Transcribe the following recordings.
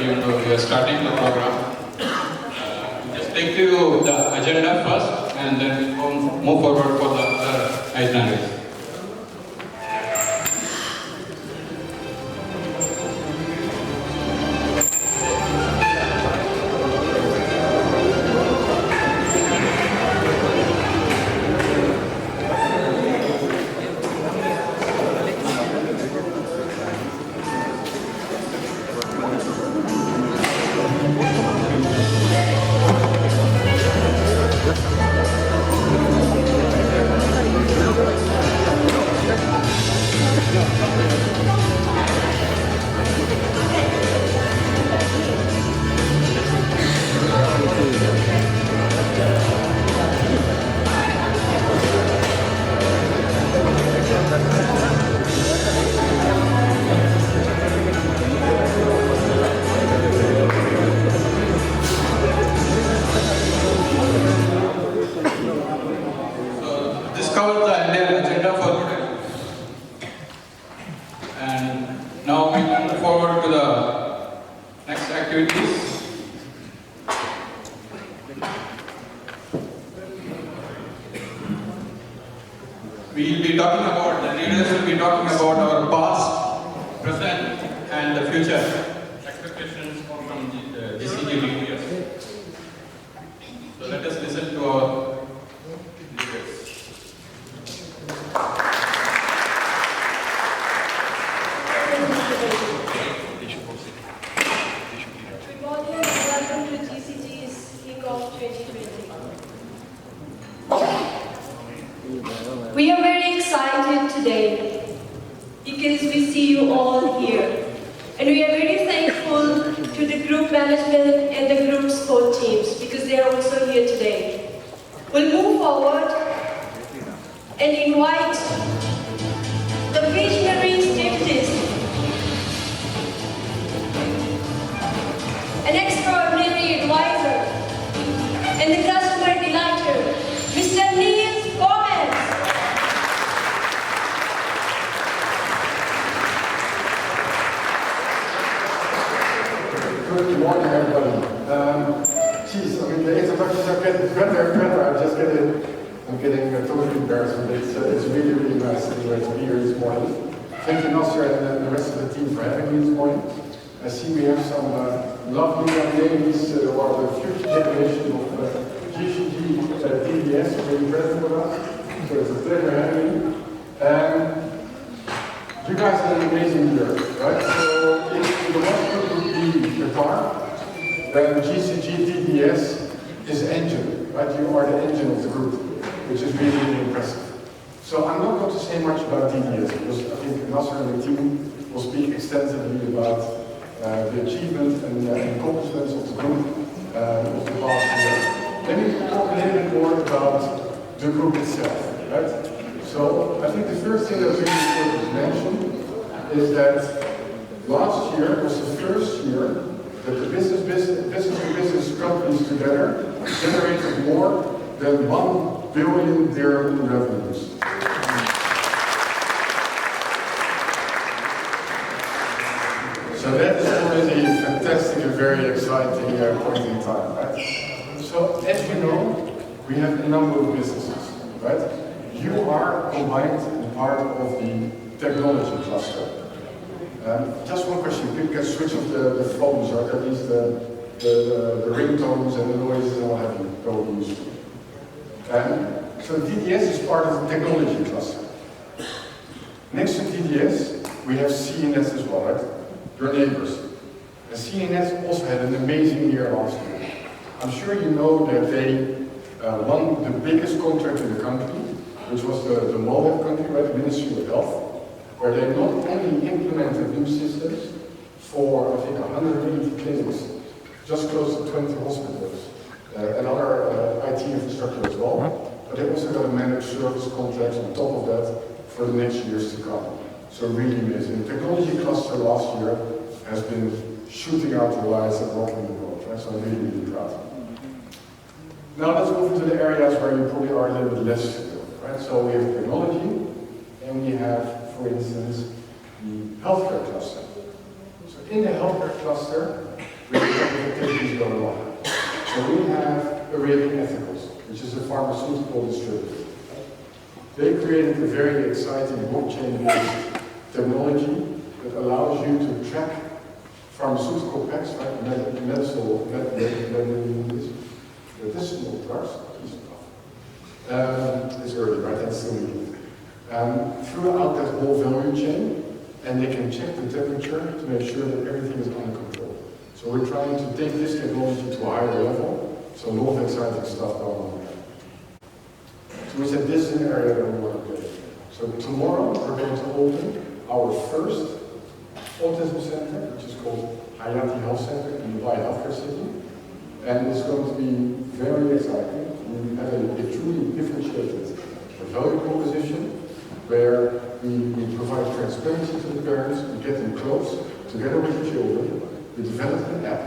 even though we are starting the program. Just take you the agenda first and then move forward for the other itineraries. We are very excited today because we see you all here, and we are very thankful to the group management and the group sport teams because they are also here today. We'll move forward and invite the visionary scientist, an extraordinary advisor, and the customer delighter, Mr. Niels Gomez. Good morning, everybody. Geez, I mean, the introductions are getting better and better. I'm getting totally embarrassed with it. It's really, really nice to be here this morning. Thank you, Nasser, and the rest of the team for having me this morning. I see we have some lovely young ladies who are the future generation of GCG DBS already present with us. So it's a pleasure having you. You guys had an amazing year, right? So if the one would be the car, then GCG DBS is engine, right? You are the engine of the group, which is really, really impressive. So I'm not going to say much about DBS because I think Nasser and the team will speak extensively about the achievement and accomplishments of the group of the past year. Let me talk a little bit more about the group itself, right? So I think the first thing that's really important to mention is that last year was the first year that the business companies together generated more than 1 billion dirham in revenues. So that is already a fantastic and very exciting point in time, right? So as you know, we have a number of businesses, right? You are combined and part of the technology cluster. Just one question, people can switch off the phones, or at least the ringtones and the noises and what have you, go useful. So DDS is part of the technology cluster. Next to DDS, we have CNS as well, right? Your neighbors. And CNS also had an amazing year last year. I'm sure you know that they won the biggest contract in the country, which was the MOHEP country, right, the Ministry of Health, where they not only implemented new systems for, I think, 180 clinics, just close to 20 hospitals, and other IT infrastructure as well, but they also got a managed service contracts on top of that for the next years to come. So really amazing. The technology cluster last year has been shooting out the lights and rocking the world, right? So I'm really, really proud. Now let's move into the areas where you probably are a little bit less familiar, right? So we have technology, and we have, for instance, the healthcare cluster. So in the healthcare cluster, with the activities going on. So we have Arabian Ethicals, which is a pharmaceutical distributor. They created a very exciting blockchain-based technology that allows you to track pharmaceutical packs, right? Medicinal drugs. It's early, right? That's still needed. Throughout that whole value chain, and they can check the temperature to make sure that everything is under control. So we're trying to take this technology to a higher level, so a lot of exciting stuff going on there. So we said this is an area that we want to get. So tomorrow we're going to open our first autism center, which is called Hayati Health Center in Dubai Healthcare City. And it's going to be very exciting. We have a truly differentiated value proposition where we provide transparency to the parents, we get them close, together with the children. We developed an app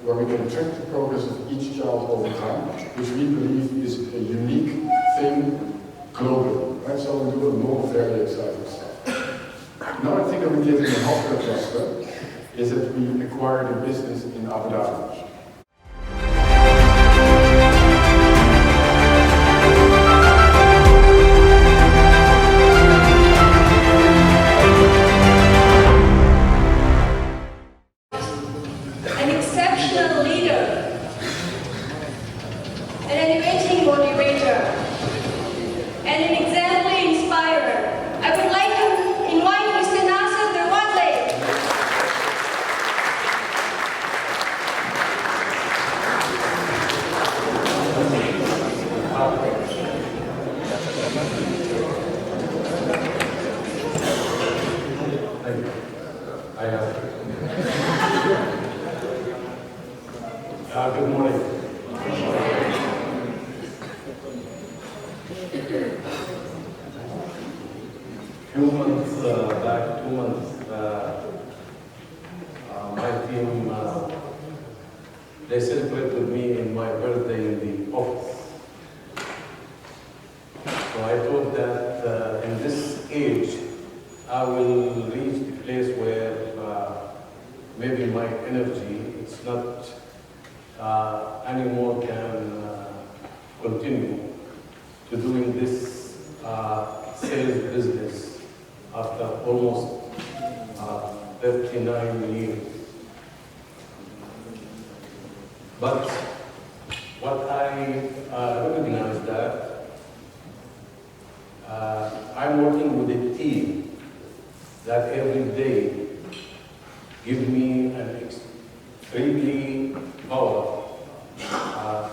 where we can track the progress of each child over time, which we believe is a unique thing globally. Right? So we do a lot of very exciting stuff. Another thing that we did in the healthcare cluster is that we acquired a business in Abu Dhabi. Good morning. Few months back, 2 months, my team, they celebrated me in my birthday in the office. So I thought that in this age, I will reach the place where maybe my energy, it's not anymore can continue to doing this sales business after almost 39 years. But what I recognize that I'm working with a team that every day give me an extremely power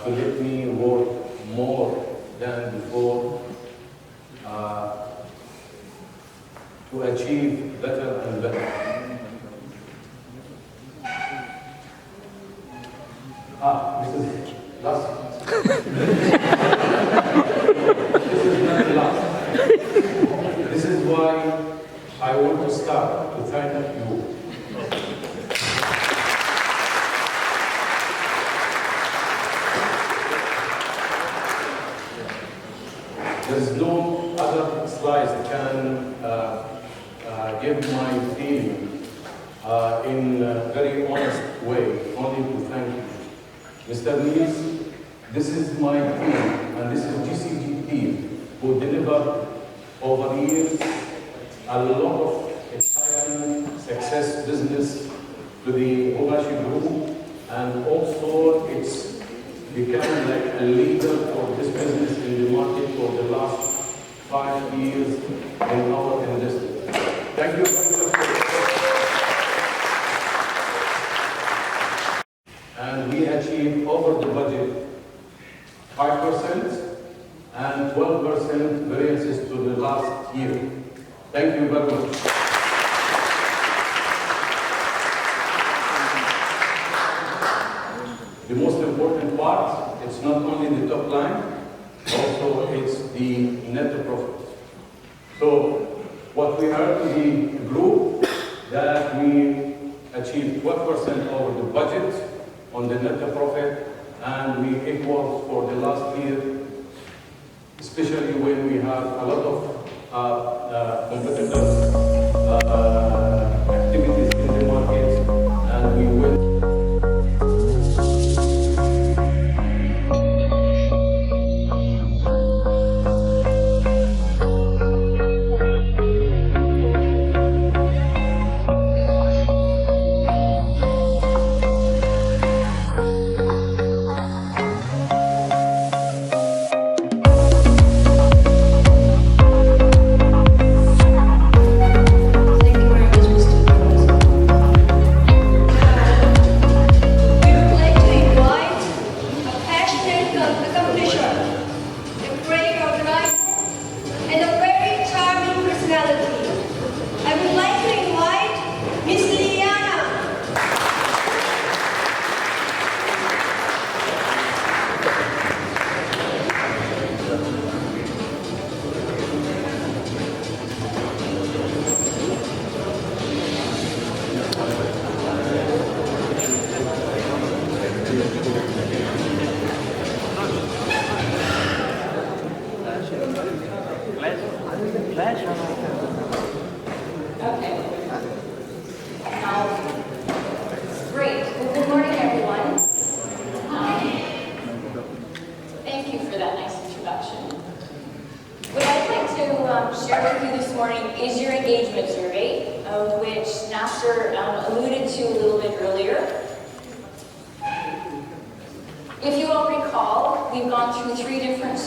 to let me work more than before to achieve better and better. This is last. This is not the last. This is why I want to start to thank you. There's no other slides that can give my feeling in a very honest way, only to thank you. Mr. Niels, this is my team, and this is GCG team, who delivered over the years a lot of exciting success business to the Ogashi Group, and also it's become like a leader for this business in the market for the last 5 years in our industry. Thank you very much. And we achieved over the budget 5% and 12% variances to the last year. Thank you very much. The most important part, it's not only the top line, also it's the net profit. So what we heard in the group, that we achieved 12% over the budget on the net profit, and we equal for the last year, especially when we have a lot of competitors activities in the market, and we went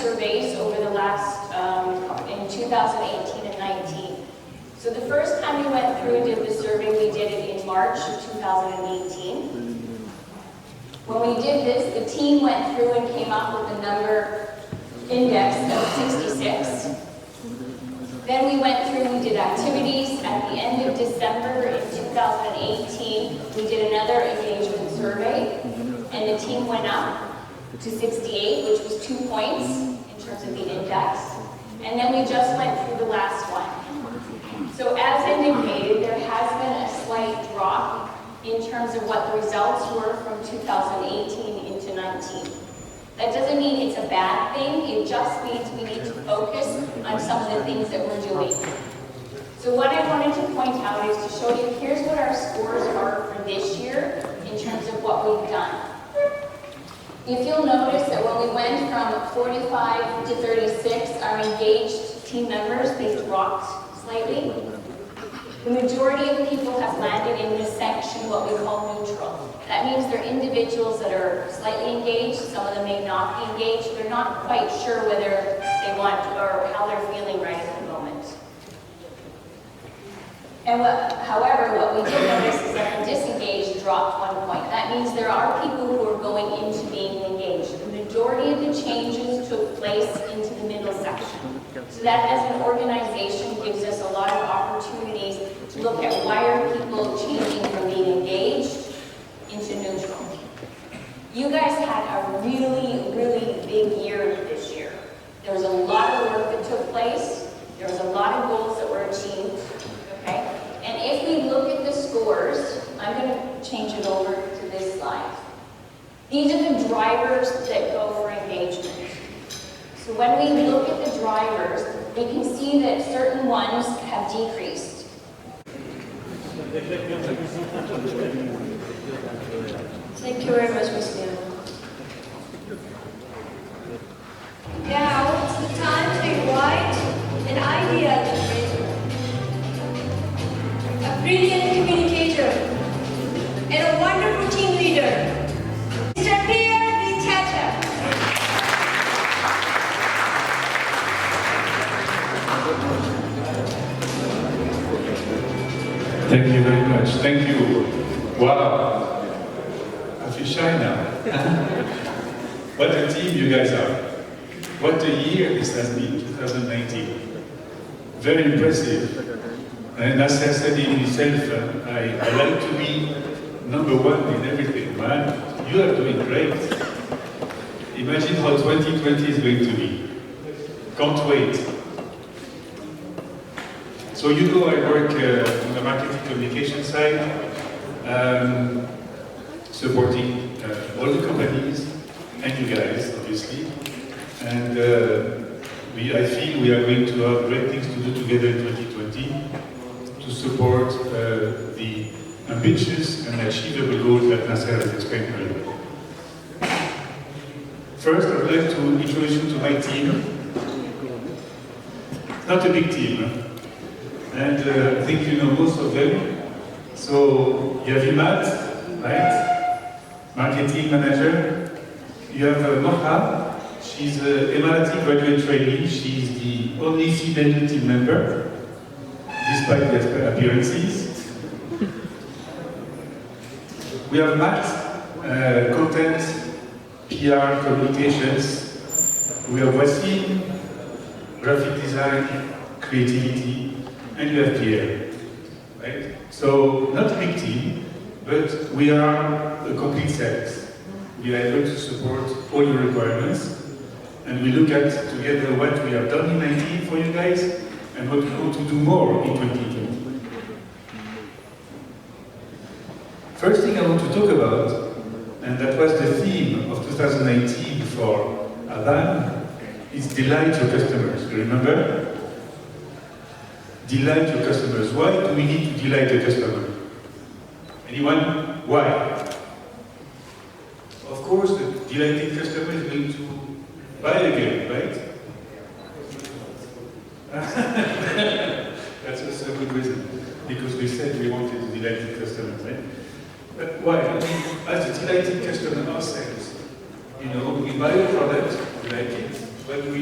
surveys over the last, in 2018 and 19. So the first time we went through and did the survey, we did it in March of 2018. When we did this, the team went through and came up with a number index of 66. Then we went through, we did activities. At the end of December in 2018, we did another engagement survey, and the team went up to 68, which was 2 points in terms of the index. And then we just went through the last one. So as indicated, there has been a slight drop in terms of what the results were from 2018 into 19. That doesn't mean it's a bad thing, it just means we need to focus on some of the things that we're doing. So what I wanted to point out is to show you, here's what our scores are for this year in terms of what we've done. If you'll notice that when we went from 45 to 36, our engaged team members, they dropped slightly. The majority of people have landed in this section, what we call neutral. That means they're individuals that are slightly engaged, some of them may not be engaged, they're not quite sure whether they want or how they're feeling right at the moment. And however, what we did notice is that the disengaged dropped 1 point. That means there are people who are going into being engaged. The majority of the changes took place into the middle section. So that as an organization gives us a lot of opportunities to look at why are people changing from being engaged into neutral. You guys had a really, really big year this year. There was a lot of work that took place. There was a lot of goals that were achieved. Okay? And if we look at the scores, I'm going to change it over to this slide. These are the drivers that go for engagement. So when we look at the drivers, we can see that certain ones have decreased. Thank you very much, Ms. Liana. Now it's the time to invite an idea generator, a brilliant communicator, and a wonderful team leader, Mr. Pierre Vitetta. Thank you very much. Thank you. Wow. I feel shy now. What a team you guys are. What a year this has been, 2019. Very impressive. And as I said in itself, I like to be number one in everything, man. You are doing great. Imagine how 2020 is going to be. Can't wait. So you know I work on the marketing communication side, supporting all the companies and you guys, obviously. And I feel we are going to have great things to do together in 2020 to support the ambitious and achievable goals that Nasser has explained earlier. First, I would like to introduce you to my team. It's not a big team. And I think you know most of them. So you have Imad, right? Marketing manager. You have Moha. She's an Emirati graduate trainee. She's the only female team member, despite their appearances. We have Matt, content, PR, communications. We have Wasim, graphic design, creativity. And you have Pierre, right? So, not a big team, but we are a complete set. We are able to support all your requirements, and we look at together what we have done in 2019 for you guys, and what we want to do more in 2020. First thing I want to talk about, and that was the theme of 2019 for Aban, is delight your customers. You remember? Delight your customers. Why do we need to delight the customer? Anyone? Why? Of course, the delighted customer is going to buy again, right? That's also a good reason, because we said we wanted to delight the customers, right? But why? I mean, as a delighted customer ourselves, you know, we buy a product, we like it, what do? We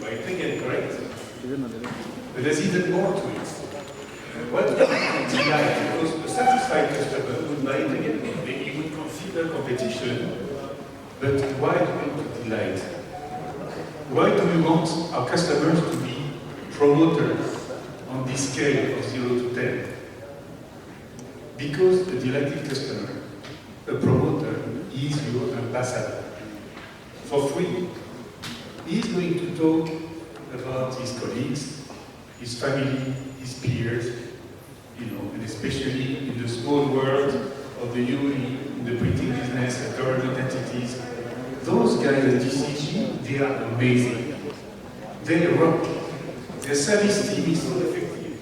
might think it correct. But there's even more to it. What do we delight? Because a satisfied customer would buy it again. He would consider competition. But why do we want to delight? Why do we want our customers to be promoters on this scale of 0 to 10? Because a delighted customer, a promoter, is your ambassador. For free. He's going to talk about his colleagues, his family, his peers, and especially in the small world of the UE, in the printing business, and government entities. Those guys at GCG, they are amazing. They rock. Their service team is so effective,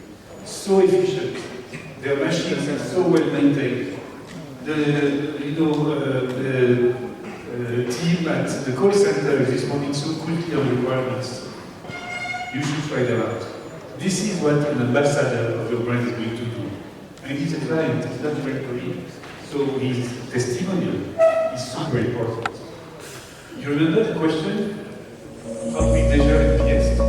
so efficient. Their machines are so well maintained. The team at the call center is responding so quickly on requirements. You should try them out. This is what an ambassador of your brand is going to do. And he's a client, he's not your employee. So his testimonial is super important. You remember the question? How we measure the guest?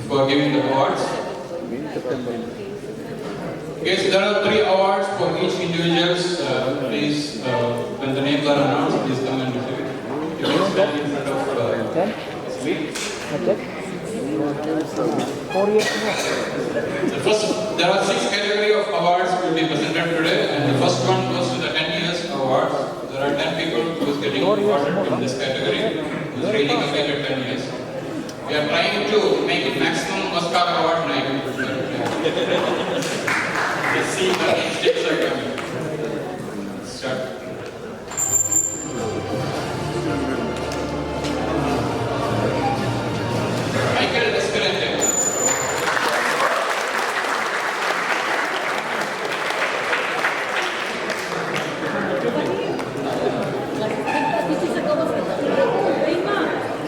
For giving the awards. Yes, there are 3 awards for each individuals. Please, when the names are announced, please come and receive it. You can stand in front of Sleep. There are 6 categories of awards will be presented today, and the first one goes to the 10 years awards. There are 10 people who is getting awarded in this category, who is really completed 10 years. We are trying to make it maximum Oscar award night. Let's see how many mistakes are coming. Start. Michael Escalante.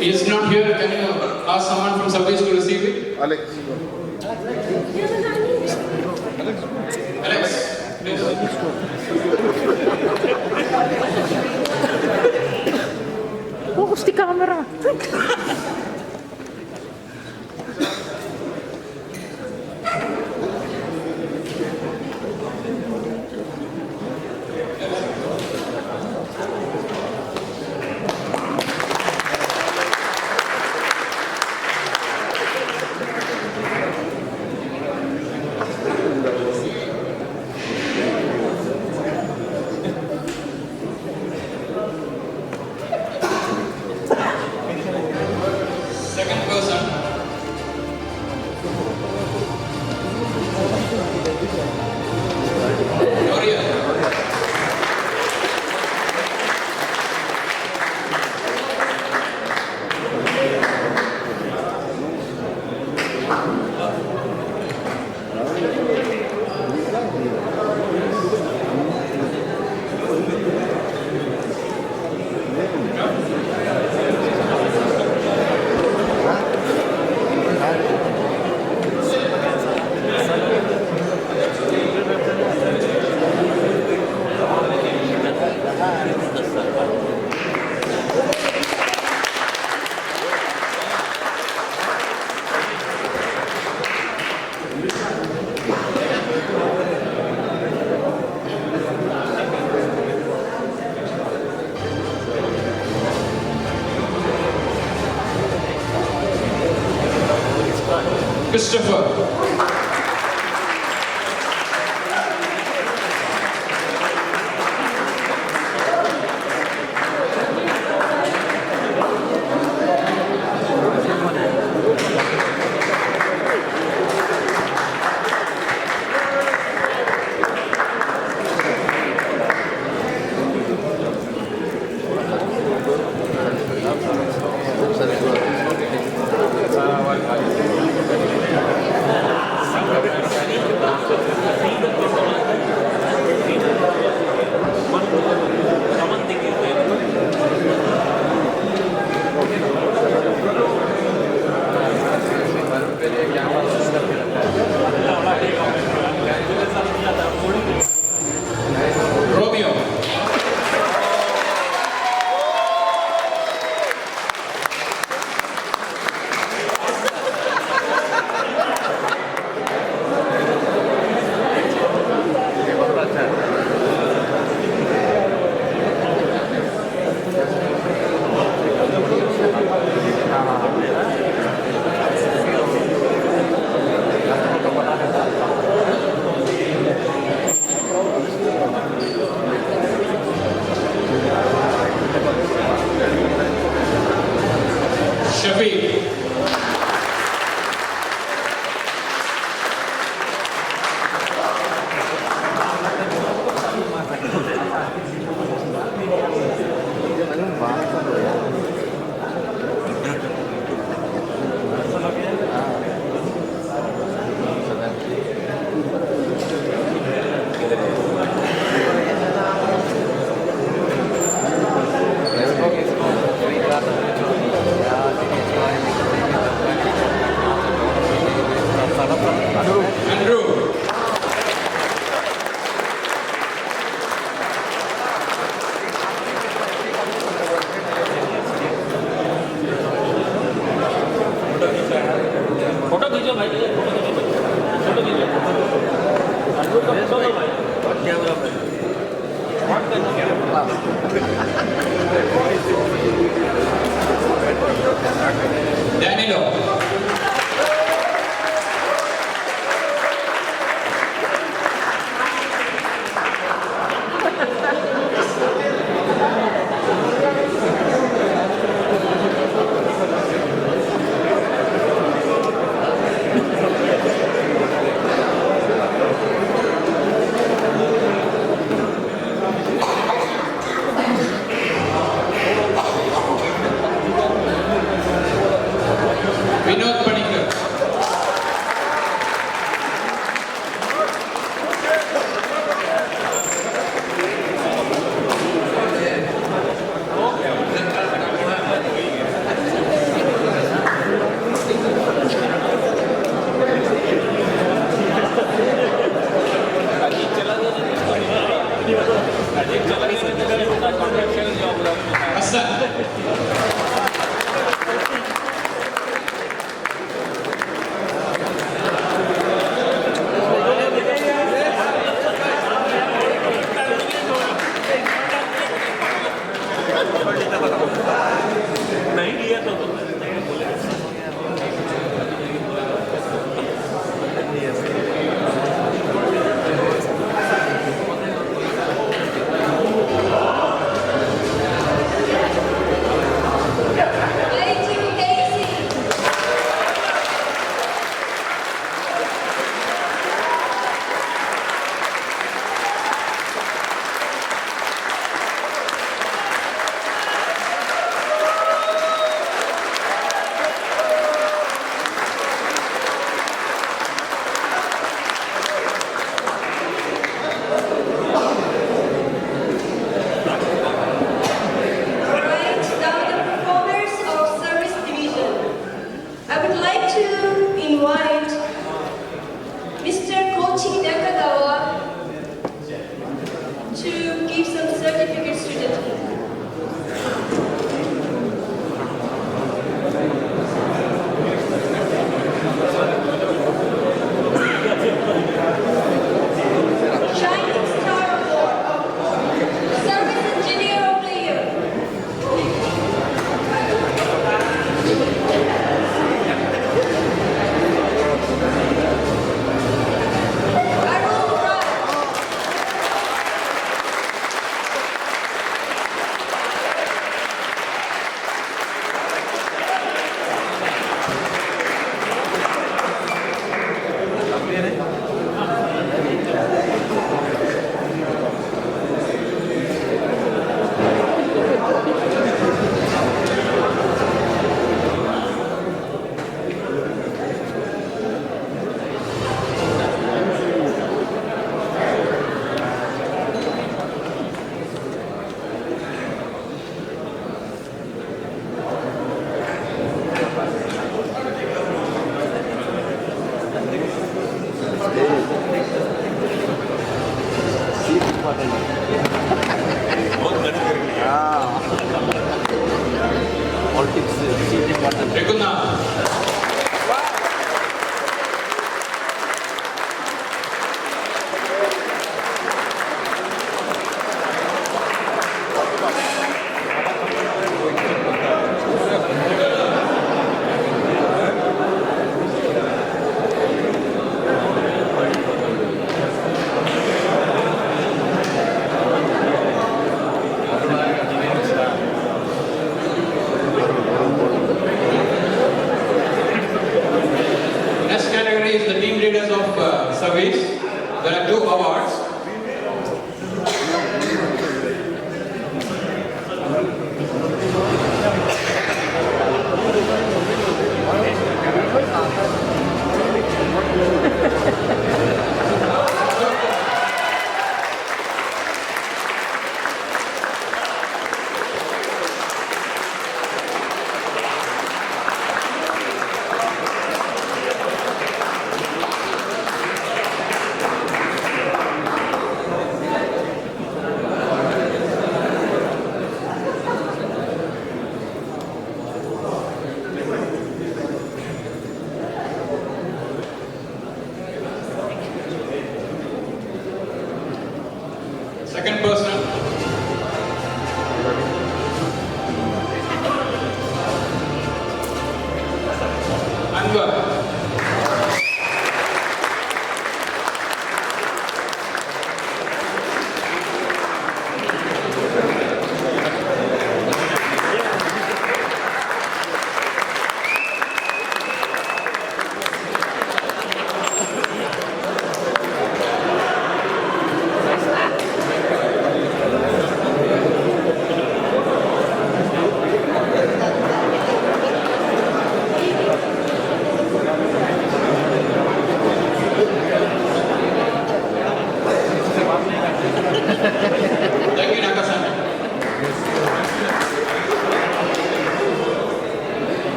He is not here. Can you ask someone from service to receive it? Alex. Alex, please. Focus the camera. Christopher.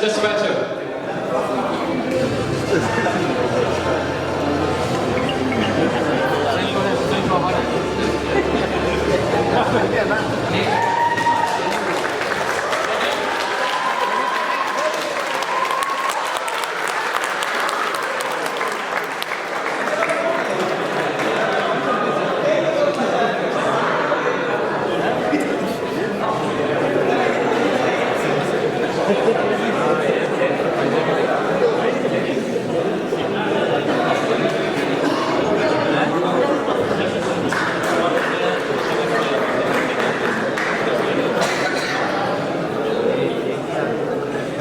dispatcher.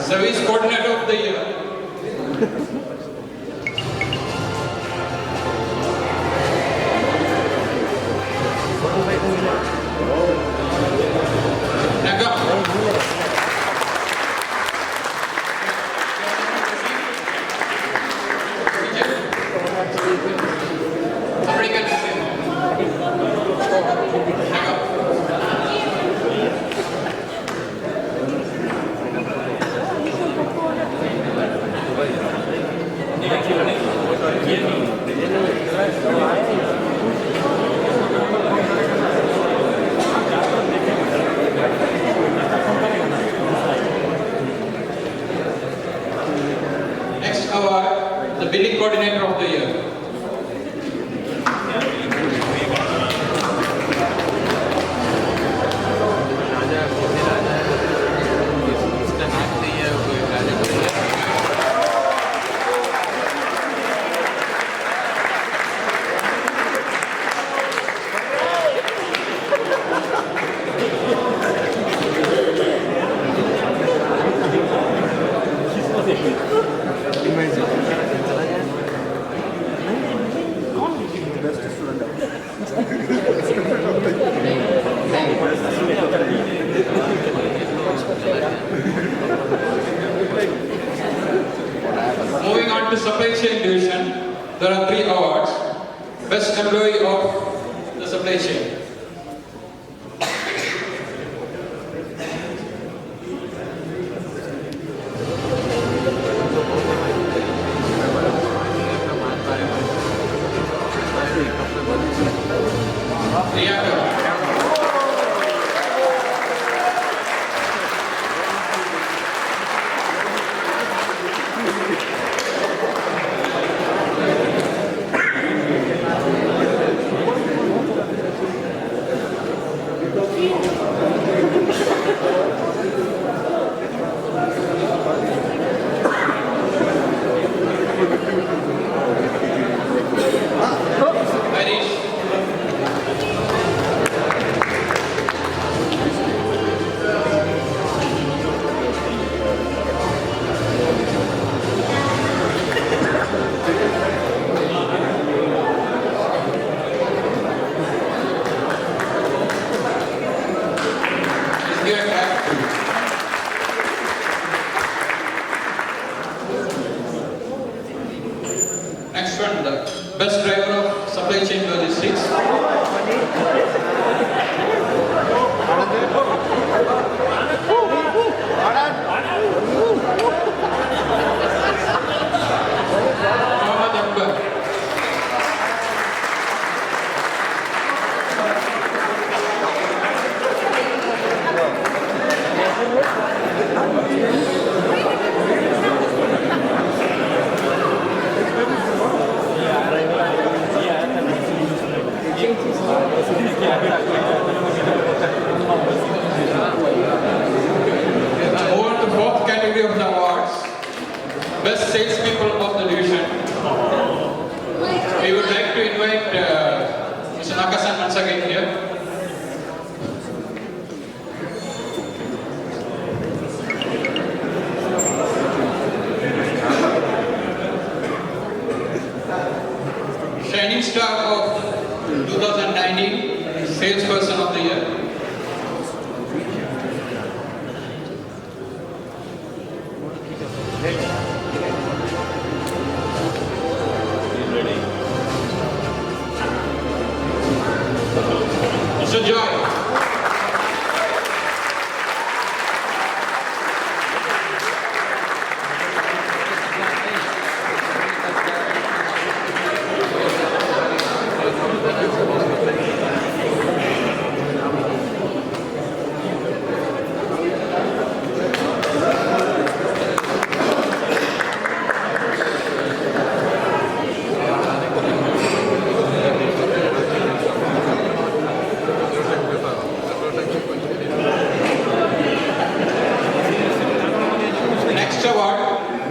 Service coordinator of the year. Next award, the billing coordinator of the year. Moving on to supply chain division, there are 3 awards. Best employee of the supply chain. Next one, the best driver of supply chain logistics. Mohammed Akbar. Over to 4th category of the awards, best salespeople of the division. We would like to invite Mr. Nakasan once again here. Shining Star of 2019, Salesperson of the Year. Mr. Joy.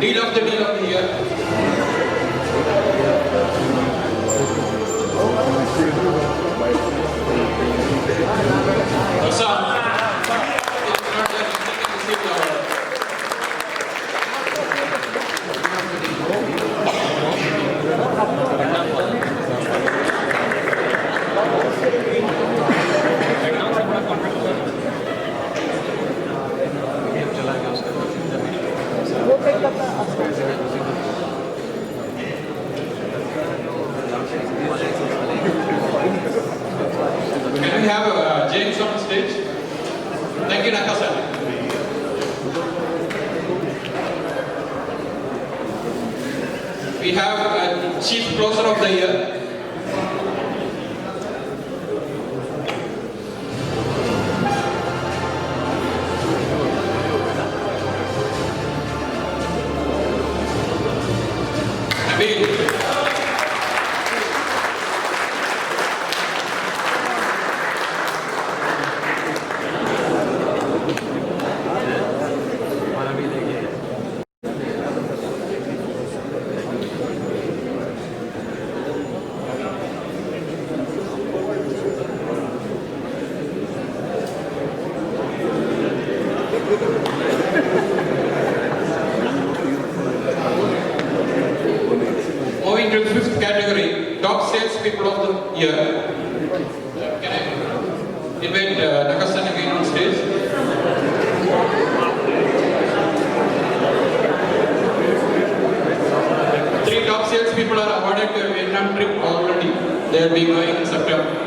Deal of the year. Can we have James on stage? Thank you, Nakasa. We have Chief Closer of the Year. Nabil. Moving to the fifth category, top salespeople of the year. Can I invite Nakasan again on stage? Three top salespeople are awarded a Vietnam trip already. They will be going in September.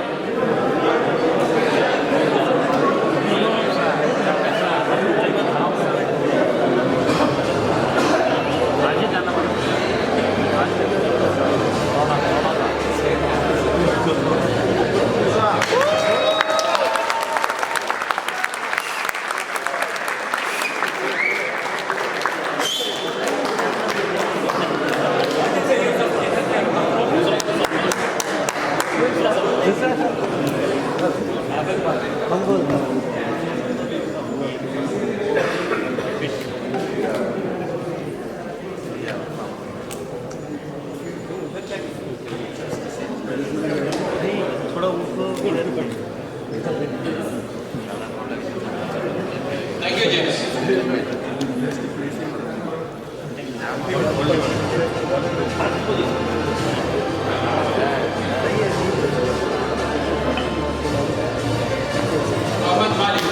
Thank you, James. Mohammed Malik.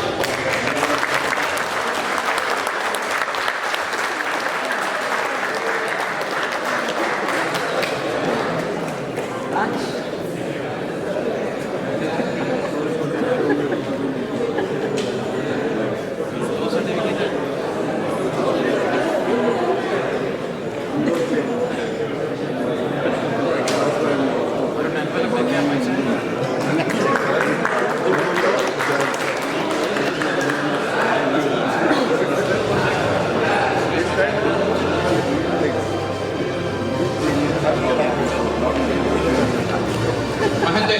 Mahante.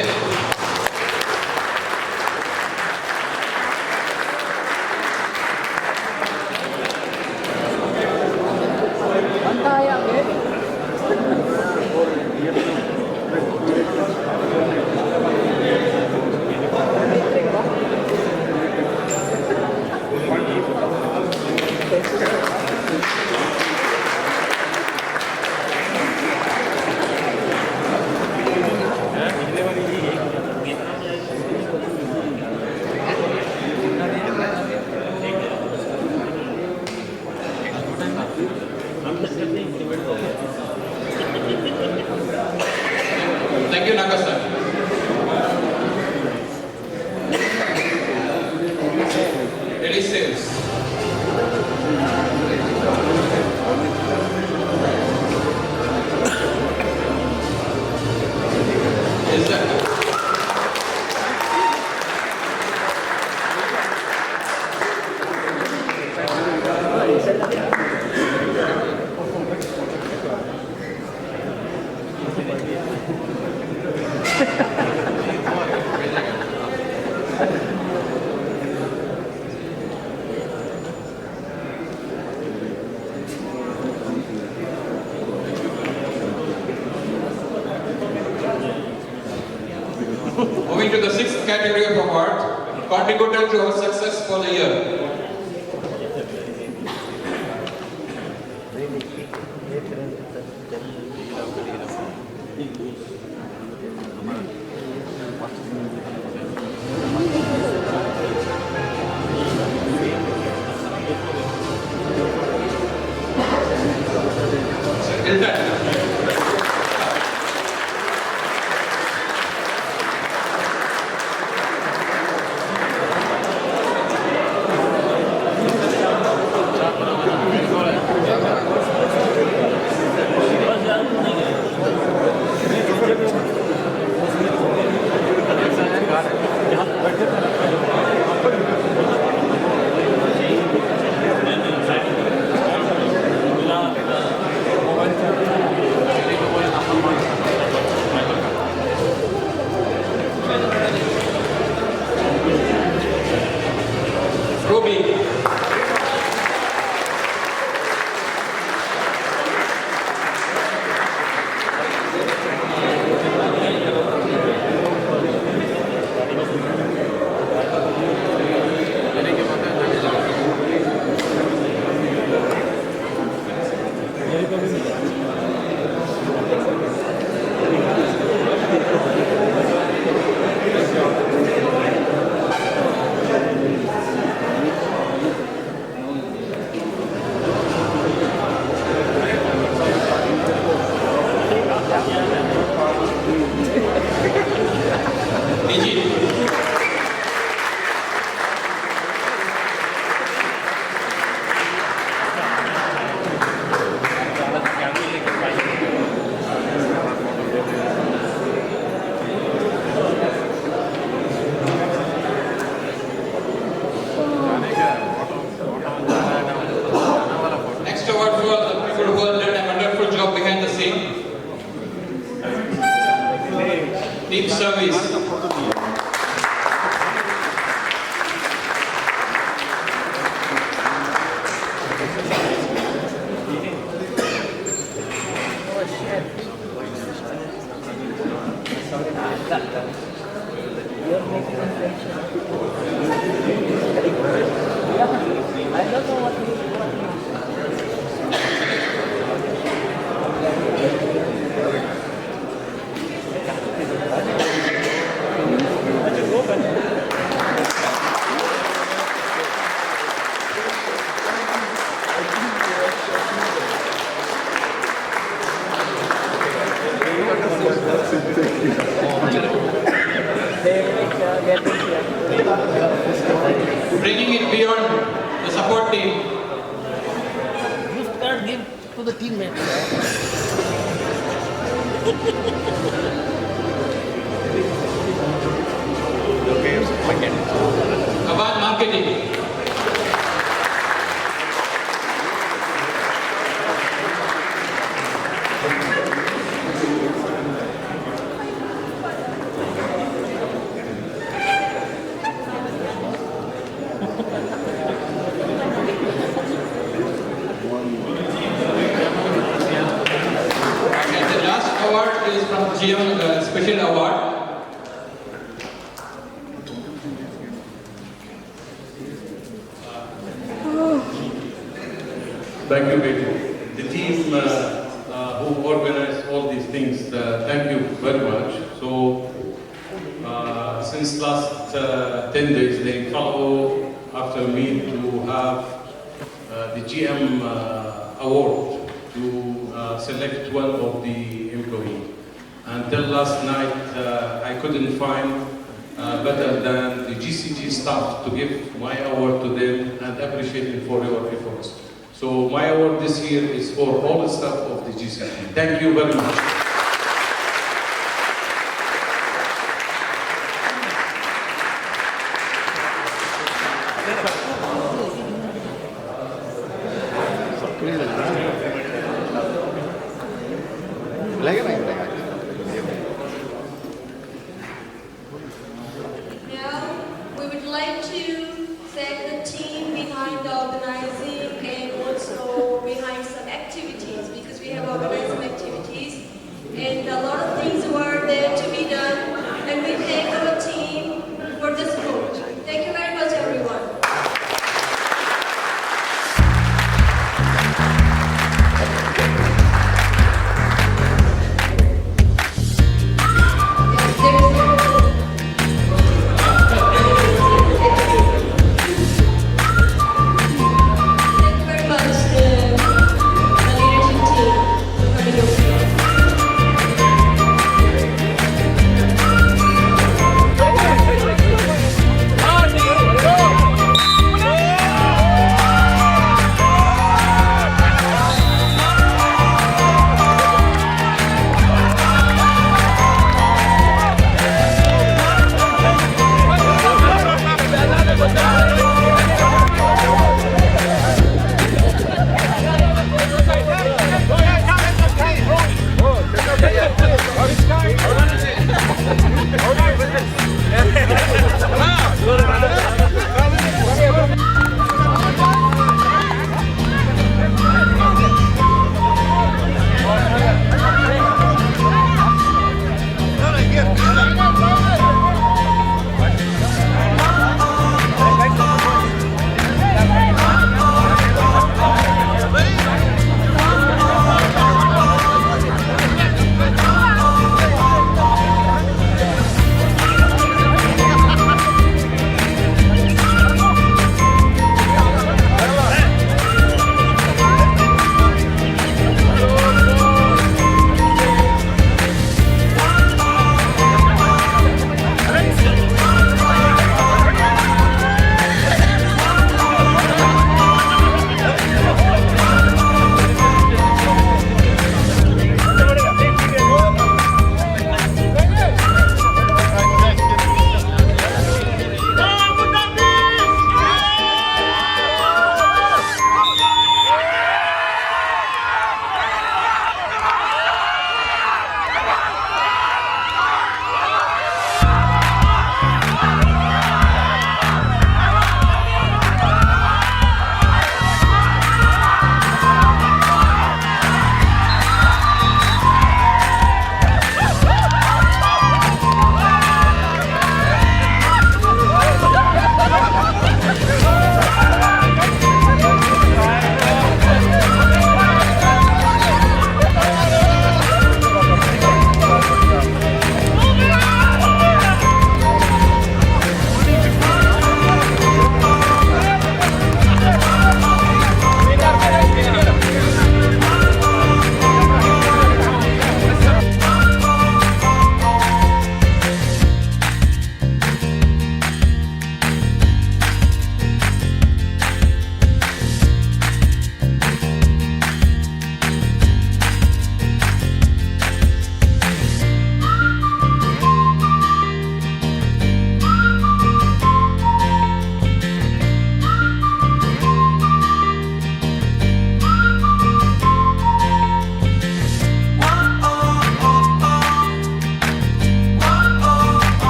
Thank you, Nakasan. Ladies sales. Is that? Moving to the sixth category of award, contributor to our success for the year. Deep service. Bringing it beyond the support team. You start give to the teammates. About marketing. GM Special Award. Thank you, Betty. The team who organized all these things, thank you very much. So, since last 10 days, they follow after me to have the GM award to select one of the employees. Until last night, I couldn't find better than the GCG staff to give my award to them and appreciate them for your efforts. So my award this year is for all the staff of the GCG. Thank you very much. Like